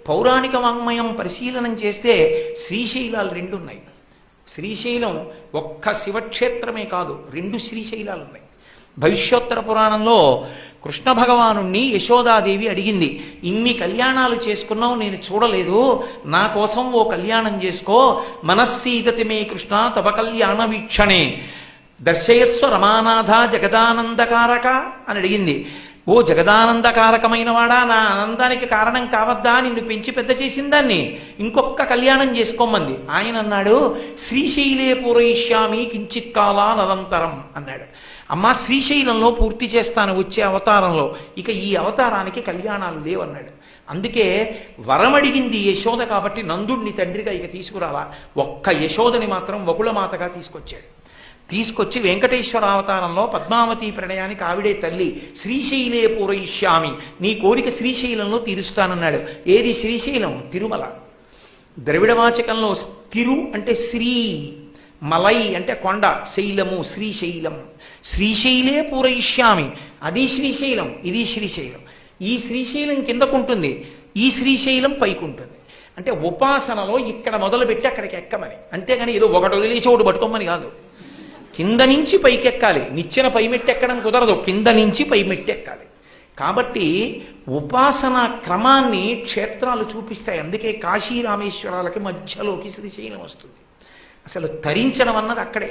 పౌరాణిక వాంగ్మయం పరిశీలనం చేస్తే శ్రీశైలాలు రెండు ఉన్నాయి. శ్రీశైలం ఒక్క శివక్షేత్రమే కాదు, రెండు శ్రీశైలాలు ఉన్నాయి. భవిష్యోత్తర పురాణంలో కృష్ణ భగవానుణ్ణి యశోదాదేవి అడిగింది, ఇన్ని కళ్యాణాలు చేసుకున్నావు, నేను చూడలేదు, నా కోసం ఓ కళ్యాణం చేసుకో, మనస్సీదతి మే కృష్ణ తవ కళ్యాణ వీక్షణే దర్శయస్వ రమానాథ జగదానందకారక అని అడిగింది. ఓ జగదానందకారకమైన వాడా, నా ఆనందానికి కారణం కావద్దా, నిన్ను పెంచి పెద్ద చేసిన దాన్ని, ఇంకొక కళ్యాణం చేసుకోమంది. ఆయన అన్నాడు, శ్రీశైలే పూరయిష్యామి కించిత్ కాలానంతరం అన్నాడు. అమ్మా, శ్రీశైలంలో పూర్తి చేస్తాను వచ్చే అవతారంలో, ఇక ఈ అవతారానికి కళ్యాణాలు లేవన్నాడు. అందుకే వరమడిగింది యశోద కాబట్టి నందుడిని తండ్రిగా ఇక తీసుకురాలా, ఒక్క యశోదని మాత్రం వకుళమాతగా తీసుకొచ్చి వెంకటేశ్వర అవతారంలో పద్మావతి ప్రణయానికి ఆవిడే తల్లి. శ్రీశైలే పూరయిష్యామి, నీ కోరిక శ్రీశైలంలో తీరుస్తానన్నాడు. ఏది శ్రీశైలం? తిరుమల. ద్రవిడవాచకంలో తిరు అంటే శ్రీ, మలై అంటే కొండ, శైలము శ్రీశైలం. శ్రీశైలే పూరయిష్యామి, అది శ్రీశైలం, ఇది శ్రీశైలం. ఈ శ్రీశైలం కిందకుంటుంది, ఈ శ్రీశైలం పైకుంటుంది. అంటే ఉపాసనలో ఇక్కడ మొదలుపెట్టి అక్కడికి ఎక్కమని, అంతేగాని ఏదో ఒకటి వదిలేసి ఒకటి పట్టుకోమని కాదు. కింద నుంచి పైకెక్కాలి, నిచ్చెన పైమెట్టి ఎక్కడం కుదరదు, కింద నుంచి పైమెట్టి ఎక్కాలి. కాబట్టి ఉపాసనా క్రమాన్ని క్షేత్రాలు చూపిస్తాయి. అందుకే కాశీ రామేశ్వరాలకి మధ్యలోకి శ్రీశైలం వస్తుంది. అసలు తరించడం అన్నది అక్కడే.